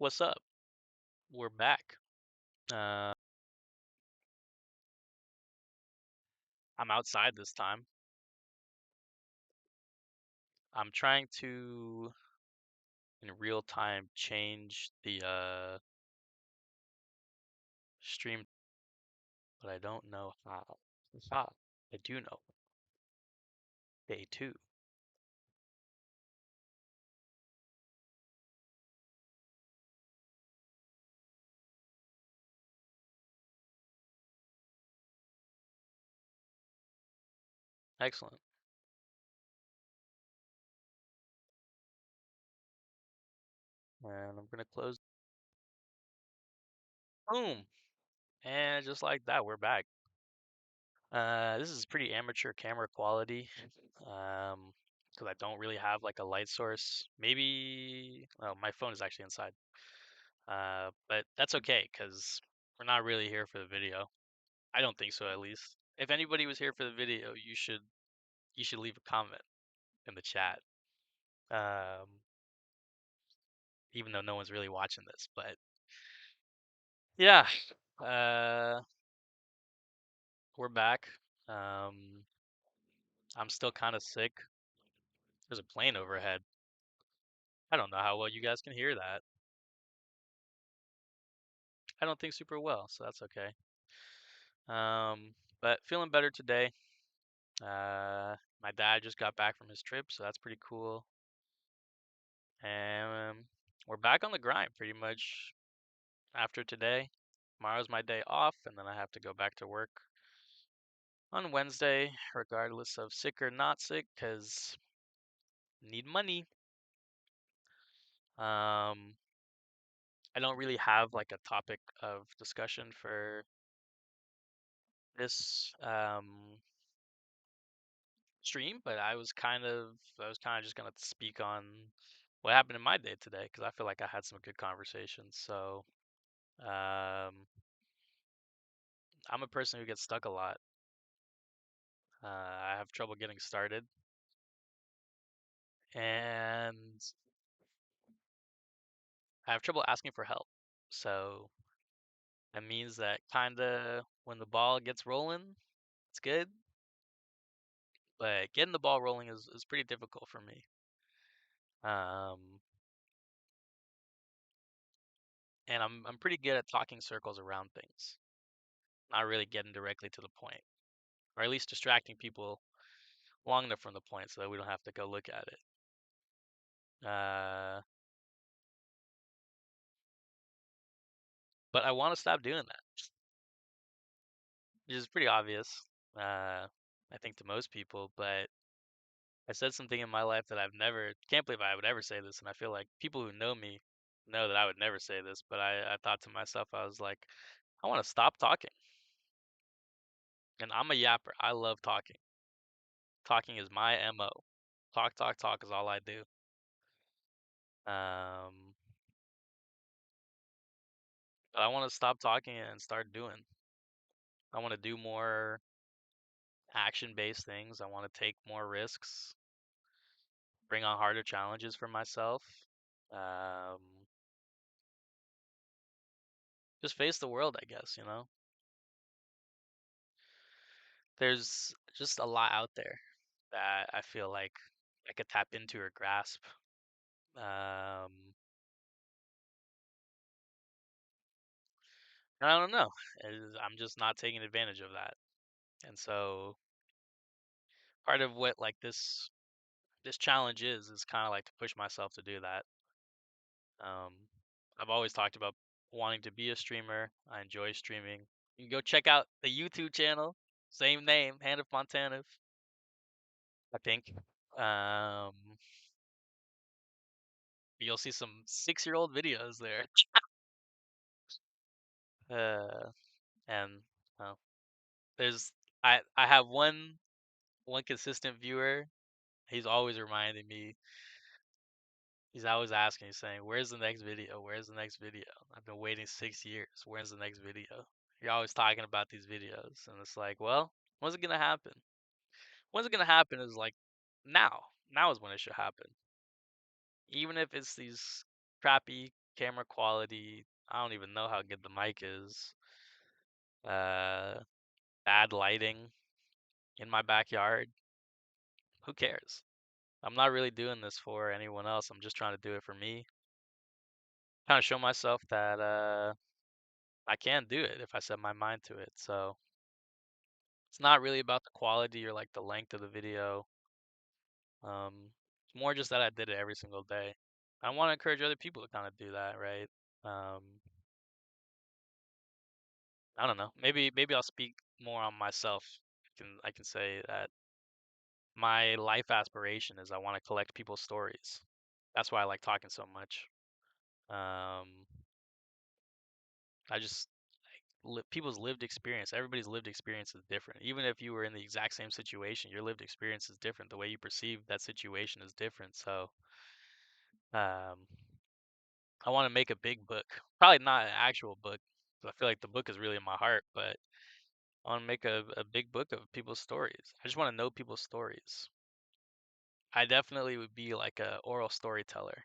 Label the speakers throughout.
Speaker 1: What's up? We're back. Uh, I'm outside this time. I'm trying to, in real time, change the stream, but I don't know how. Ah, I do know. Day two. Excellent. And I'm gonna close. Boom. And just like that, we're back. This is pretty amateur camera quality. Because I don't really have like a light source. Maybe, oh, my phone is actually inside. But that's okay because we're not really here for the video. I don't think so, at least. If anybody was here for the video, you should leave a comment in the chat. Um, even though no one's really watching this, but yeah, uh, we're back. Um, I'm still kind of sick. There's a plane overhead. I don't know how well you guys can hear that. I don't think super well, so that's okay. But feeling better today. My dad just got back from his trip, so that's pretty cool. And we're back on the grind pretty much after today. Tomorrow's my day off, and then I have to go back to work on Wednesday, regardless of sick or not sick, because need money. Um, I don't really have like a topic of discussion for this stream, but I was kind of just gonna speak on what happened in my day today because I feel like I had some good conversations. So I'm a person who gets stuck a lot. I have trouble getting started, and I have trouble asking for help. So that means that kind of when the ball gets rolling, it's good, but getting the ball rolling is pretty difficult for me. Um, and I'm pretty good at talking circles around things, not really getting directly to the point, or at least distracting people long enough from the point so that we don't have to go look at it. Uh, but I want to stop doing that, which is pretty obvious. I think to most people, but I said something in my life that can't believe I would ever say this, and I feel like people who know me know that I would never say this, but I thought to myself, I was like, I want to stop talking. And I'm a yapper. I love talking. Talking is my MO. Talk, talk, talk is all I do. Um, but I want to stop talking and start doing. I want to do more action-based things. I want to take more risks, bring on harder challenges for myself. Um, just face the world, I guess. There's just a lot out there that I feel like I could tap into or grasp. Um, and I don't know. I'm just not taking advantage of that. And so part of what like this challenge is kind of like to push myself to do that. Um, I've always talked about wanting to be a streamer. I enjoy streaming. You can go check out the YouTube channel, same name, Hand of Montanov, I think. Um, you'll see some 6-year-old videos there. Uh, and uh, there's I have one consistent viewer. He's always reminding me. He's always asking, saying, "Where's the next video? Where's the next video? I've been waiting 6 years. Where's the next video?" You're always talking about these videos, and it's like, well, when's it gonna happen? When's it gonna happen is like now. Now is when it should happen. Even if it's these crappy camera quality. I don't even know how good the mic is. Uh, Bad lighting in my backyard. Who cares? I'm not really doing this for anyone else. I'm just trying to do it for me. Kind of show myself that I can do it if I set my mind to it. So it's not really about the quality or like the length of the video. It's more just that I did it every single day. I want to encourage other people to kind of do that, right? Um, I don't know. Maybe I'll speak more on myself. I can say that my life aspiration is I want to collect people's stories. That's why I like talking so much. Um, I just people's lived experience. Everybody's lived experience is different. Even if you were in the exact same situation, your lived experience is different. The way you perceive that situation is different. So, um, I want to make a big book. Probably not an actual book, 'cause I feel like the book is really in my heart, but I want to make a big book of people's stories. I just want to know people's stories. I definitely would be like a oral storyteller.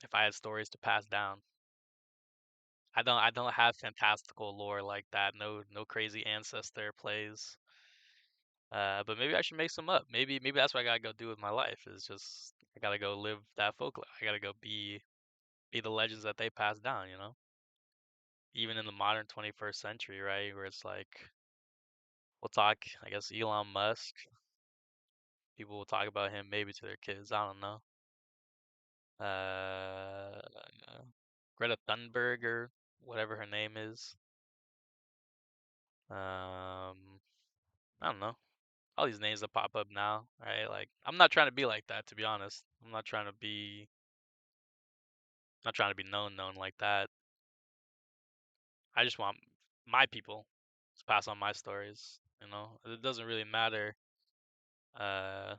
Speaker 1: If I had stories to pass down. I don't have fantastical lore like that. No crazy ancestor plays. But maybe I should make some up. Maybe that's what I gotta go do with my life. Is just I gotta go live that folklore. I gotta go be the legends that they pass down. Even in the modern 21st century, right? Where it's like we'll talk, I guess Elon Musk. People will talk about him maybe to their kids. I don't know. Uh, Greta Thunberg or whatever her name is. I don't know. All these names that pop up now, right? Like I'm not trying to be like that, to be honest. I'm not trying to be known like that. I just want my people to pass on my stories. It doesn't really matter. Uh,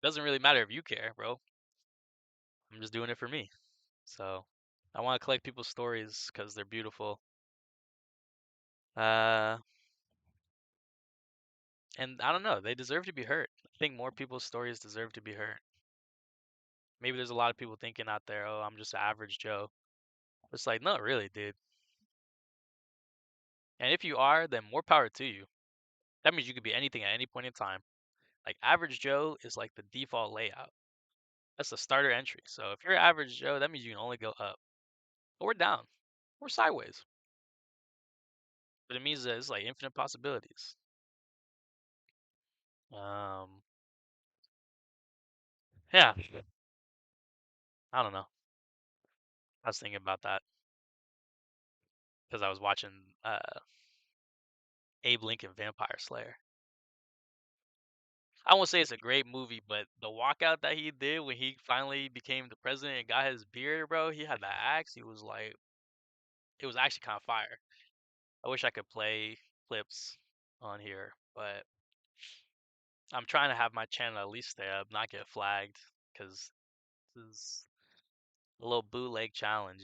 Speaker 1: doesn't really matter if you care, bro. I'm just doing it for me. So I want to collect people's stories because they're beautiful. Uh, and I don't know, they deserve to be heard. I think more people's stories deserve to be heard. Maybe there's a lot of people thinking out there, oh, I'm just an average Joe. It's like, no, really, dude. And if you are, then more power to you. That means you could be anything at any point in time. Like average Joe is like the default layout. That's the starter entry. So if you're average Joe, that means you can only go up or down or sideways. But it means that it's like infinite possibilities. Um, yeah, I don't know. I was thinking about that because I was watching Abe Lincoln Vampire Slayer. I won't say it's a great movie, but the walkout that he did when he finally became the president and got his beard, bro, he had the axe. He was like, it was actually kind of fire. I wish I could play clips on here, but I'm trying to have my channel at least stay up, not get flagged, because this is a little bootleg challenge.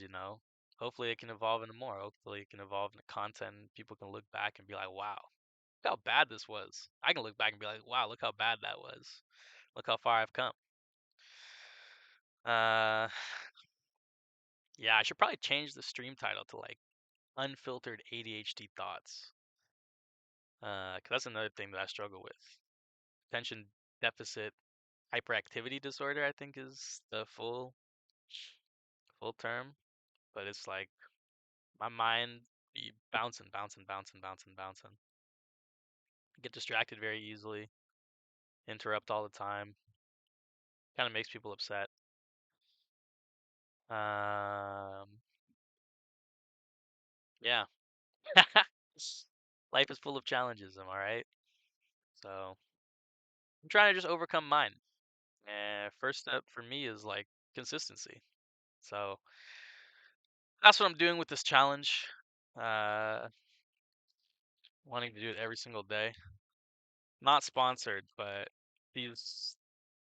Speaker 1: Hopefully it can evolve into more. Hopefully it can evolve into content and people can look back and be like, wow, look how bad this was. I can look back and be like, wow, look how bad that was. Look how far I've come. Uh, yeah, I should probably change the stream title to like unfiltered ADHD thoughts. 'Cause that's another thing that I struggle with. Attention deficit hyperactivity disorder, I think is the full term. But it's like my mind be bouncing, bouncing, bouncing, bouncing, bouncing. Get distracted very easily, interrupt all the time. Kind of makes people upset. Um, yeah. Life is full of challenges, am I right? So I'm trying to just overcome mine. And first step for me is like consistency. So that's what I'm doing with this challenge. Uh, Wanting to do it every single day. Not sponsored, but these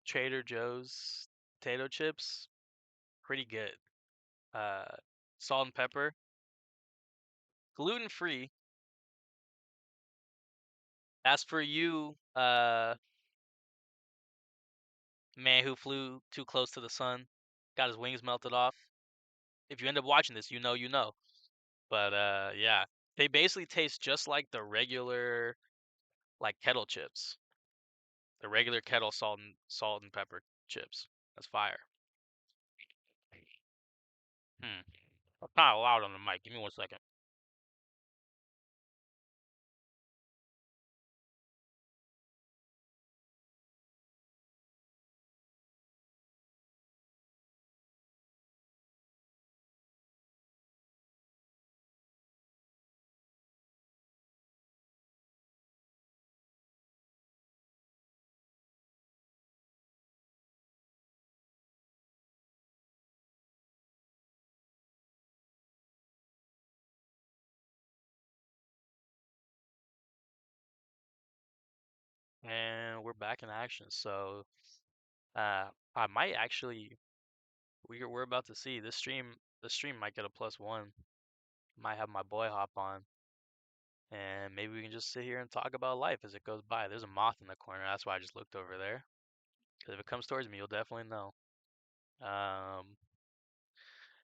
Speaker 1: Trader Joe's potato chips, pretty good. Uh, Salt and pepper, gluten free. As for you, Man who flew too close to the sun, got his wings melted off. If you end up watching this, you know you know. But yeah. They basically taste just like the regular like kettle chips. The regular kettle salt and pepper chips. That's fire. Hmm. I'm kind of loud on the mic. Give me 1 second. And we're back in action. So I might actually we're about to see this stream. The stream might get a +1. Might have my boy hop on, and maybe we can just sit here and talk about life as it goes by. There's a moth in the corner. That's why I just looked over there. Because if it comes towards me, you'll definitely know. Um,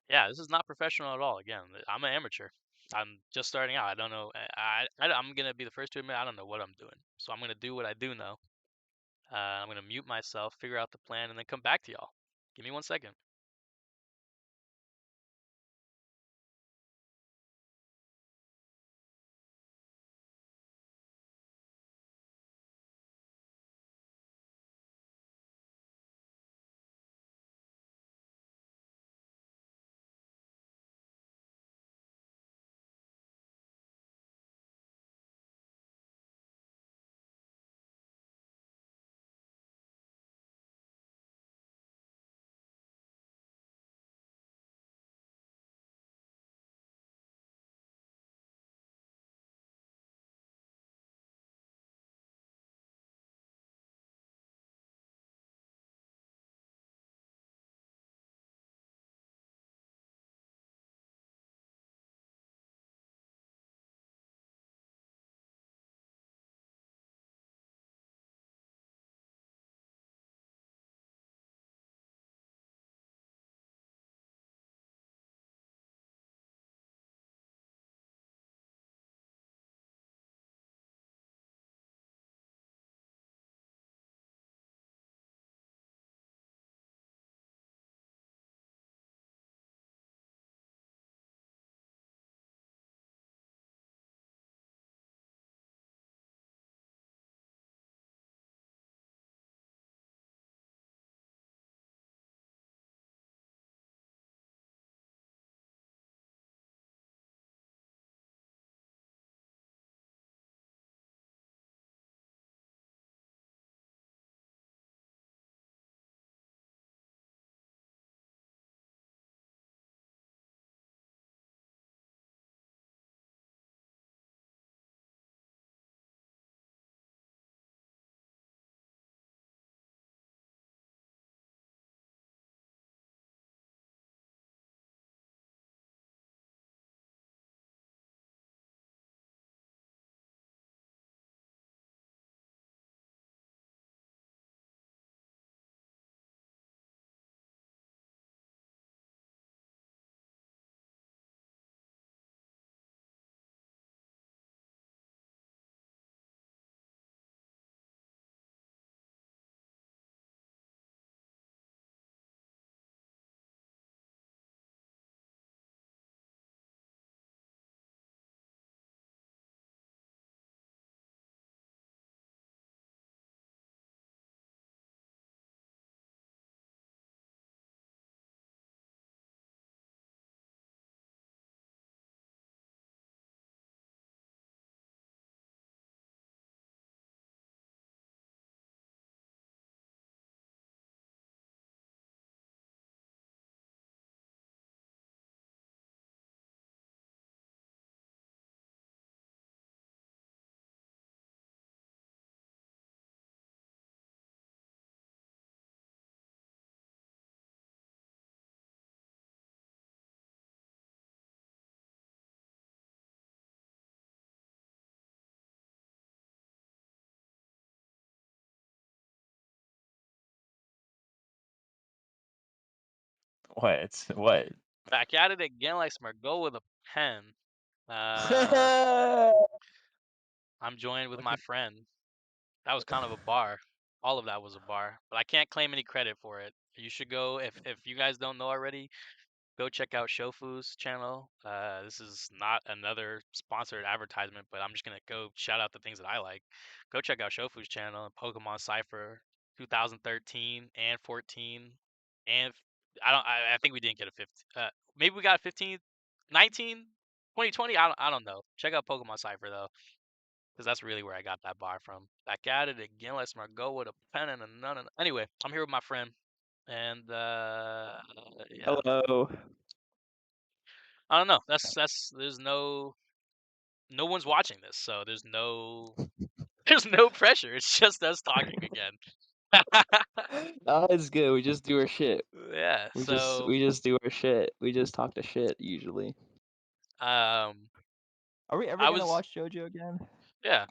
Speaker 1: yeah, this is not professional at all. Again, I'm an amateur. I'm just starting out. I don't know. I'm gonna be the first to admit I don't know what I'm doing. So I'm gonna do what I do know. I'm gonna mute myself, figure out the plan, and then come back to y'all. Give me 1 second.
Speaker 2: What? What?
Speaker 1: Back at it again like Smargo with a pen. Uh, I'm joined with
Speaker 2: Look
Speaker 1: my
Speaker 2: at
Speaker 1: friend. That was kind of a bar. All of that was a bar, but I can't claim any credit for it. You should go if you guys don't know already. Go check out Shofu's channel. This is not another sponsored advertisement, but I'm just gonna go shout out the things that I like. Go check out Shofu's channel and Pokemon Cypher 2013 and 14, and I think we didn't get a 15. Maybe we got a 15, 19, 2020. I don't know. Check out Pokemon Cypher though, because that's really where I got that bar from. Back at it again. Let's go with a pen and a none. Anyway, I'm here with my friend, and yeah.
Speaker 2: hello.
Speaker 1: I don't know. That's there's no one's watching this, so there's no there's no pressure. It's just us talking again.
Speaker 2: Oh, it's good. We just do our shit.
Speaker 1: Yeah.
Speaker 2: We just
Speaker 1: So
Speaker 2: we just do our shit. We just talk to shit usually.
Speaker 1: um
Speaker 2: Are we ever
Speaker 1: I
Speaker 2: gonna
Speaker 1: was
Speaker 2: watch JoJo again?
Speaker 1: yeah.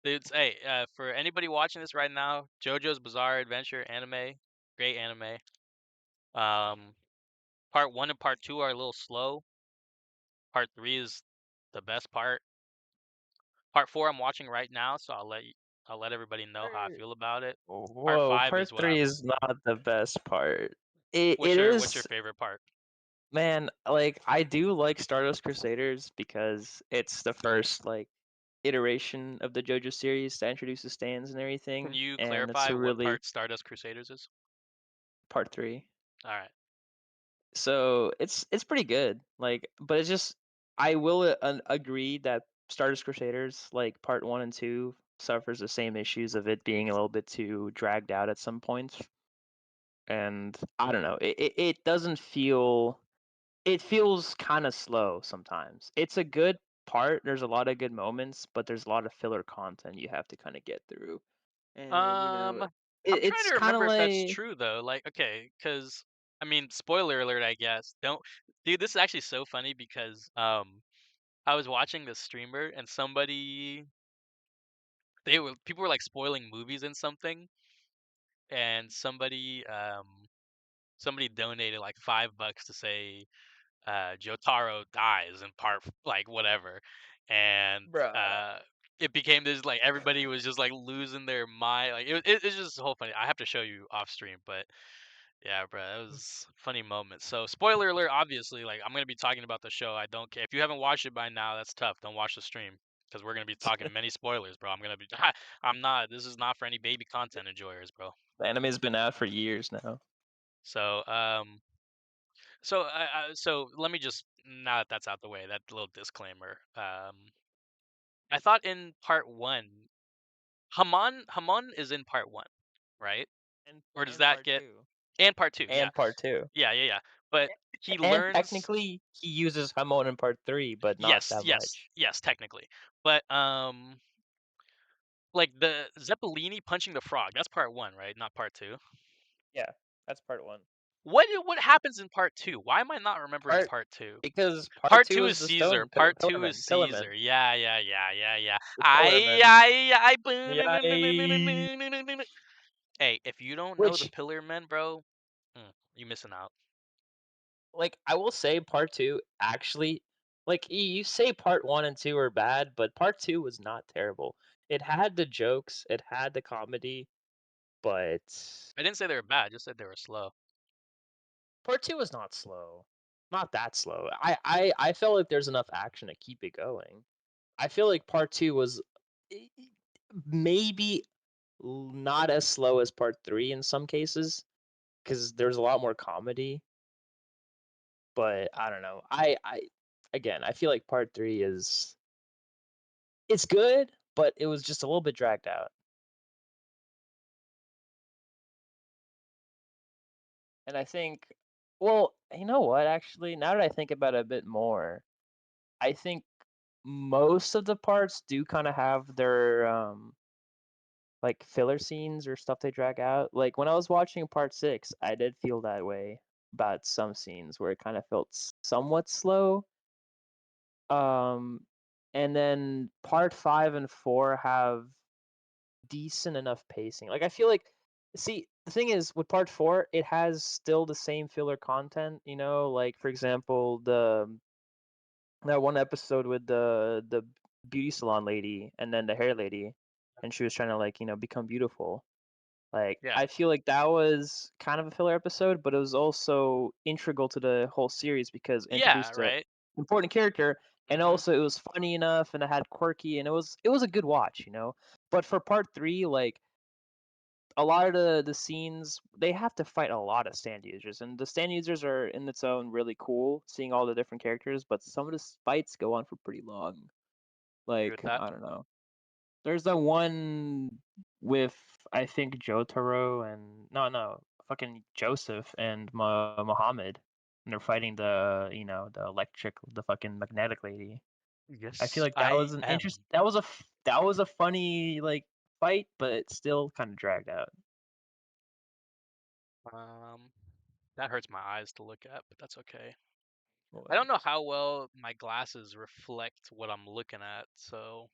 Speaker 1: It's hey, for anybody watching this right now, JoJo's Bizarre Adventure anime, great anime. Um part 1 and part 2 are a little slow. Part 3 is the best part. Part 4 I'm watching right now, so I'll let everybody know how I
Speaker 2: Part-
Speaker 1: feel about it. Part
Speaker 2: Whoa,
Speaker 1: 5
Speaker 2: part
Speaker 1: is what
Speaker 2: three
Speaker 1: I'm
Speaker 2: is not the best part. It
Speaker 1: what's your
Speaker 2: is,
Speaker 1: favorite part?
Speaker 2: man. Like I do like Stardust Crusaders because it's the first like iteration of the JoJo series that introduces stands and
Speaker 1: Can
Speaker 2: everything,
Speaker 1: you
Speaker 2: and it's
Speaker 1: clarify
Speaker 2: a
Speaker 1: what
Speaker 2: really
Speaker 1: part Stardust Crusaders is?
Speaker 2: part three.
Speaker 1: All right.
Speaker 2: So it's pretty good. Like, but it's just I will agree that Stardust Crusaders like part one and two suffers the same issues of it being a little bit too dragged out at some points, and I don't know. It doesn't feel. It feels kind of slow sometimes. It's a good part. There's a lot of good moments, but there's a lot of filler content you have to kind of get through, and
Speaker 1: I'm trying
Speaker 2: it's
Speaker 1: to
Speaker 2: kind of
Speaker 1: remember if that's
Speaker 2: like
Speaker 1: true though. Like, okay, because I mean, spoiler alert, I guess. Don't, dude. This is actually so funny because I was watching this streamer and people were like spoiling movies and something, and somebody donated like $5 to say Jotaro dies in like whatever, and
Speaker 2: bruh.
Speaker 1: it became this like everybody was just like losing their mind. Like it's just so funny. I have to show you off stream, but yeah, bro, that was a funny moment. So spoiler alert, obviously, like I'm gonna be talking about the show. I don't care if you haven't watched it by now. That's tough. Don't watch the stream because we're gonna be talking many spoilers, bro. I'm gonna be. I'm not. This is not for any baby content enjoyers, bro.
Speaker 2: The anime's been out for years now.
Speaker 1: So so let me just now that that's out the way, that little disclaimer. I thought in part one, Hamon is in part one, right? Or does
Speaker 2: And
Speaker 1: that
Speaker 2: part
Speaker 1: get
Speaker 2: two.
Speaker 1: and part two? Yeah,
Speaker 2: And part two.
Speaker 1: yeah. But he
Speaker 2: And
Speaker 1: learns.
Speaker 2: technically, he uses Hamon in part three, but not that much.
Speaker 1: Yes, technically. But like the Zeppelini punching the frog, that's part one, right? Not part two.
Speaker 2: Yeah, that's part one.
Speaker 1: What happens in part two? Why am I not remembering
Speaker 2: Part
Speaker 1: part two?
Speaker 2: because part
Speaker 1: Part
Speaker 2: two
Speaker 1: two is
Speaker 2: is the
Speaker 1: Caesar.
Speaker 2: stone
Speaker 1: Part two is
Speaker 2: Pillarman. Pillarman.
Speaker 1: Caesar. Yeah.
Speaker 2: The Pillarman.
Speaker 1: I.
Speaker 2: Yay!
Speaker 1: Hey, if you don't know the
Speaker 2: Which,
Speaker 1: Pillar Men, bro, you missing out.
Speaker 2: like, I will say, part two actually, like, you say part one and two are bad, but part two was not terrible. It had the jokes, it had the comedy, but
Speaker 1: I didn't say they were bad. I just said they were slow.
Speaker 2: part two was not slow. Not that slow. I felt like there's enough action to keep it going. I feel like part two was eh, maybe not as slow as part three in some cases because there's a lot more comedy. But I don't know. I again, I feel like part three is it's good, but it was just a little bit dragged out. And I think, well, you know what? Actually, now that I think about it a bit more, I think most of the parts do kind of have their like filler scenes or stuff they drag out. Like when I was watching part 6, I did feel that way about some scenes where it kind of felt somewhat slow. Um and then part 5 and 4 have decent enough pacing. Like I feel like see the thing is with part 4, it has still the same filler content, like for example, that one episode with the beauty salon lady and then the hair lady, and she was trying to like, become beautiful. Like,
Speaker 1: Yeah.
Speaker 2: I feel like that was kind of a filler episode, but it was also integral to the whole series because it
Speaker 1: Yeah,
Speaker 2: introduced a
Speaker 1: right.
Speaker 2: important character, and
Speaker 1: Mhm.
Speaker 2: also it was funny enough, and it had quirky, and it was a good watch. But for part 3, like a lot of the scenes, they have to fight a lot of stand users, and the stand users are in its own really cool, seeing all the different characters. But some of the fights go on for pretty long.
Speaker 1: Agree with
Speaker 2: Like
Speaker 1: that.
Speaker 2: I don't know. There's the one with I think Jotaro and no, fucking Joseph and Muhammad, and they're fighting the electric, the fucking magnetic lady. I feel
Speaker 1: Yes,
Speaker 2: like that
Speaker 1: I
Speaker 2: was an
Speaker 1: am.
Speaker 2: that was a funny like fight, but it still kind of dragged out.
Speaker 1: Um, that hurts my eyes to look at, but that's okay. I
Speaker 2: What?
Speaker 1: don't know how well my glasses reflect what I'm looking at, so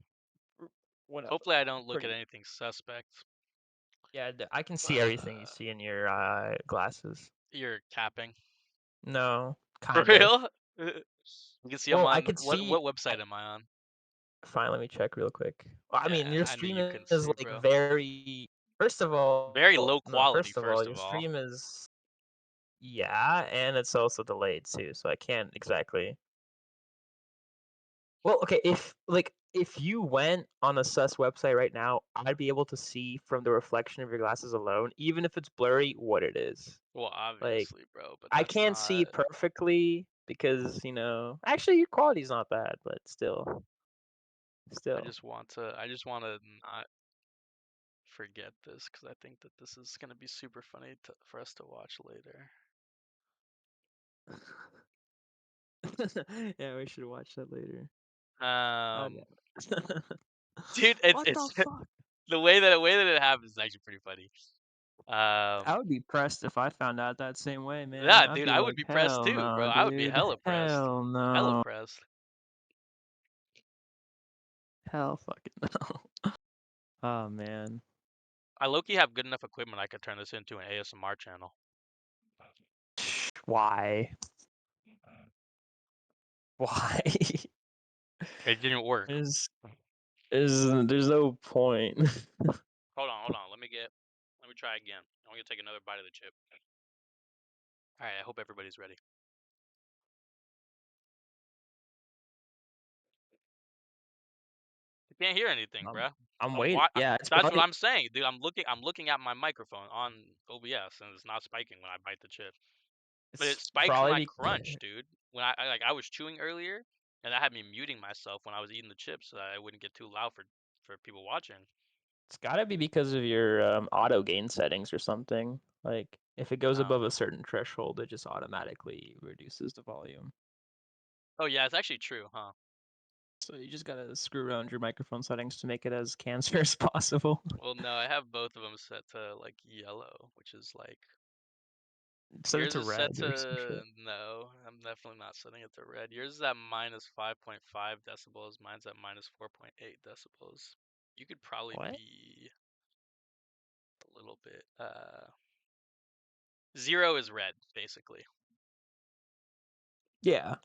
Speaker 2: What?
Speaker 1: hopefully I don't look at
Speaker 2: Pretty.
Speaker 1: anything suspect.
Speaker 2: Yeah, I can see everything you see in your glasses.
Speaker 1: You're capping.
Speaker 2: No,
Speaker 1: For
Speaker 2: kind of.
Speaker 1: real? You can see I'm
Speaker 2: Well, I
Speaker 1: on
Speaker 2: could see.
Speaker 1: what website am I on?
Speaker 2: Fine, let me check real quick. Well, I mean,
Speaker 1: Yeah,
Speaker 2: your
Speaker 1: I knew
Speaker 2: stream
Speaker 1: you couldn't
Speaker 2: is
Speaker 1: see,
Speaker 2: like
Speaker 1: bro.
Speaker 2: very. First of all,
Speaker 1: Very low
Speaker 2: no.
Speaker 1: quality,
Speaker 2: First of all,
Speaker 1: first
Speaker 2: your
Speaker 1: of all.
Speaker 2: stream is yeah, and it's also delayed too, so I can't exactly. Well, okay, if you went on a sus website right now, I'd be able to see from the reflection of your glasses alone, even if it's blurry, what it is.
Speaker 1: Well,
Speaker 2: Like
Speaker 1: obviously, bro, but
Speaker 2: I
Speaker 1: that's
Speaker 2: can't see
Speaker 1: not.
Speaker 2: perfectly because actually your quality's not bad, but still.
Speaker 1: I just want to not forget this because I think that this is gonna be super funny for us to watch later.
Speaker 2: Yeah, we should watch that later. Oh
Speaker 1: Um,
Speaker 2: damn.
Speaker 1: dude,
Speaker 2: What the
Speaker 1: it's
Speaker 2: fuck?
Speaker 1: the way that it happens is actually pretty funny.
Speaker 2: I would be pressed if I found out that same way, man.
Speaker 1: Yeah,
Speaker 2: I'd
Speaker 1: dude,
Speaker 2: be
Speaker 1: I would
Speaker 2: like,
Speaker 1: be pressed
Speaker 2: hell
Speaker 1: too, bro.
Speaker 2: no,
Speaker 1: I would be
Speaker 2: dude.
Speaker 1: hella pressed,
Speaker 2: Hell
Speaker 1: hella
Speaker 2: no.
Speaker 1: pressed.
Speaker 2: Hell fucking no. Oh man.
Speaker 1: I low-key have good enough equipment I could turn this into an ASMR channel.
Speaker 2: Why? Why?
Speaker 1: It didn't work.
Speaker 2: Is there's no point.
Speaker 1: Hold on. Let me try again. I'm gonna take another bite of the chip. All right, I hope everybody's ready. You can't hear anything,
Speaker 2: I'm
Speaker 1: bro.
Speaker 2: I'm waiting. Yeah, it's
Speaker 1: That's what
Speaker 2: probably
Speaker 1: I'm saying, dude. I'm looking at my microphone on OBS, and it's not spiking when I bite the chip. But it
Speaker 2: it's
Speaker 1: spikes when
Speaker 2: probably
Speaker 1: I
Speaker 2: be,
Speaker 1: crunch, dude. When I was chewing earlier, and that had me muting myself when I was eating the chips so that I wouldn't get too loud for people watching.
Speaker 2: it's gotta be because of your auto gain settings or something. Like if it goes
Speaker 1: Oh.
Speaker 2: above a certain threshold, it just automatically reduces the volume.
Speaker 1: Oh yeah, it's actually true, huh?
Speaker 2: So you just gotta screw around your microphone settings to make it as cancer as possible.
Speaker 1: Well, no, I have both of them set to like yellow, which is like
Speaker 2: Set it
Speaker 1: yours
Speaker 2: to
Speaker 1: is set
Speaker 2: red or some
Speaker 1: to
Speaker 2: shit.
Speaker 1: no. I'm definitely not setting it to red. Yours is at minus 5.5 decibels. Mine's at minus 4.8 decibels. You could probably
Speaker 2: What?
Speaker 1: be a little bit. Zero is red, basically.
Speaker 2: Yeah.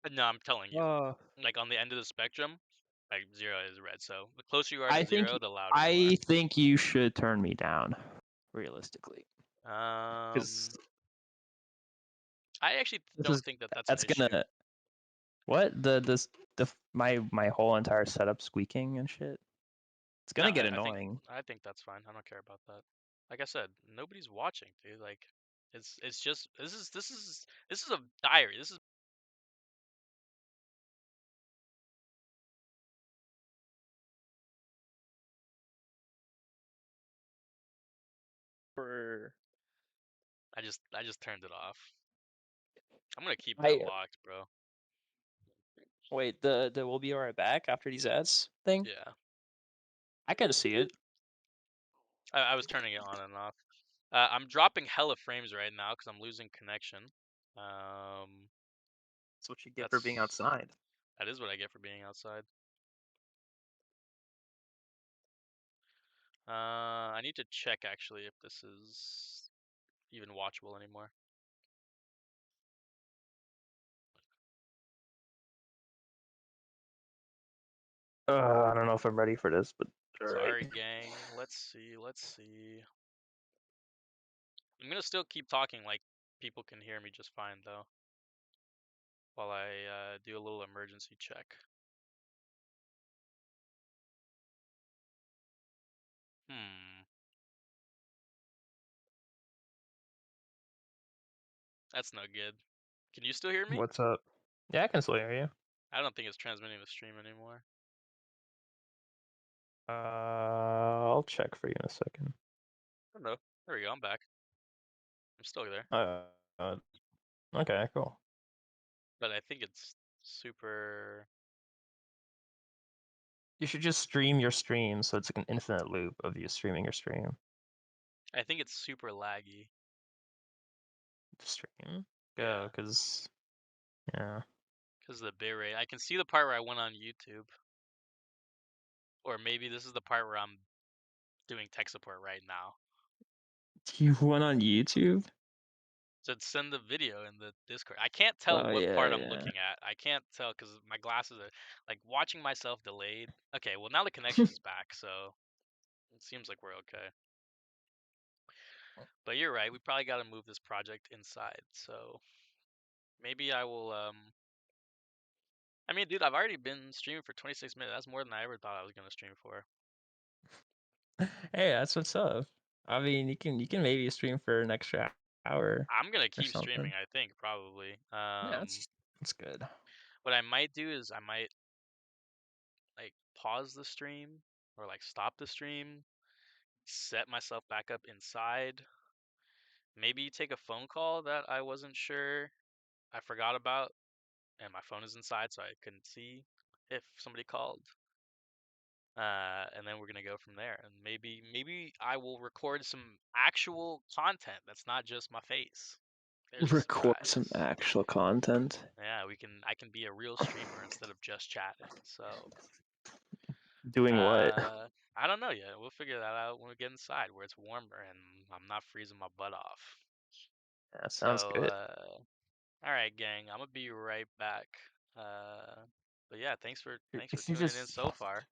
Speaker 1: But no, I'm telling you,
Speaker 2: Uh,
Speaker 1: like on the end of the spectrum, like zero is red. So the closer you are to
Speaker 2: I think
Speaker 1: zero, the louder you are.
Speaker 2: I think you should turn me down, realistically, because
Speaker 1: I actually
Speaker 2: this
Speaker 1: don't
Speaker 2: is
Speaker 1: think that that's an
Speaker 2: that's
Speaker 1: issue.
Speaker 2: gonna what my whole entire setup squeaking and shit. It's
Speaker 1: No,
Speaker 2: gonna get
Speaker 1: I think
Speaker 2: annoying.
Speaker 1: that's fine. I don't care about that. Like I said, nobody's watching, dude. Like it's just this is a diary. This is
Speaker 2: For
Speaker 1: I just turned it off. I'm gonna keep that
Speaker 2: I
Speaker 1: locked, bro.
Speaker 2: wait the we'll be right back after these ads thing.
Speaker 1: Yeah.
Speaker 2: I can see it.
Speaker 1: I was turning it on and off. I'm dropping hella frames right now because I'm losing connection. Um,
Speaker 2: That's what you get for being
Speaker 1: that's
Speaker 2: outside.
Speaker 1: that is what I get for being outside. I need to check actually if this is even watchable anymore.
Speaker 2: I don't know if I'm ready for this, but all right.
Speaker 1: Sorry, gang. Let's see. Let's see. I'm gonna still keep talking like people can hear me just fine though, while I do a little emergency check. Hmm. That's no good. Can you still hear me?
Speaker 2: What's up? Yeah, I can still hear you.
Speaker 1: I don't think it's transmitting the stream anymore.
Speaker 2: I'll check for you in a second.
Speaker 1: I don't know. There we go. I'm back. I'm still there,
Speaker 2: Uh, okay, cool.
Speaker 1: but I think it's super.
Speaker 2: You should just stream your stream, so it's like an infinite loop of you streaming your stream.
Speaker 1: I think it's super laggy.
Speaker 2: Stream?
Speaker 1: Yeah,
Speaker 2: Go, cause yeah.
Speaker 1: because of the bitrate. I can see the part where I went on YouTube, or maybe this is the part where I'm doing tech support right now.
Speaker 2: You went on YouTube?
Speaker 1: So send the video in the Discord. I can't tell
Speaker 2: Oh
Speaker 1: what
Speaker 2: yeah,
Speaker 1: part I'm
Speaker 2: yeah.
Speaker 1: looking at. I can't tell because my glasses are like watching myself delayed. Okay, well now the connection is back, so it seems like we're okay. But you're right. We probably got to move this project inside. So maybe I will. I mean, dude, I've already been streaming for 26 minutes. That's more than I ever thought I was gonna stream for.
Speaker 2: Hey, that's what's up. I mean, you can maybe stream for an extra hour
Speaker 1: I'm gonna
Speaker 2: or
Speaker 1: keep streaming.
Speaker 2: something.
Speaker 1: I think probably.
Speaker 2: Yeah, that's good.
Speaker 1: What I might do is I might like pause the stream or like stop the stream, set myself back up inside. Maybe take a phone call that I wasn't sure I forgot about, and my phone is inside, so I couldn't see if somebody called. And then we're gonna go from there, and maybe I will record some actual content that's not just my face. There's a
Speaker 2: Record some
Speaker 1: surprise.
Speaker 2: actual content.
Speaker 1: Yeah, I can be a real streamer instead of just chatting. So,
Speaker 2: Doing what?
Speaker 1: I don't know yet. We'll figure that out when we get inside where it's warmer and I'm not freezing my butt off.
Speaker 2: That sounds
Speaker 1: So,
Speaker 2: good.
Speaker 1: all right, gang, I'm gonna be right back. Uh, but yeah, thanks for
Speaker 2: If you
Speaker 1: tuning in
Speaker 2: just
Speaker 1: so far.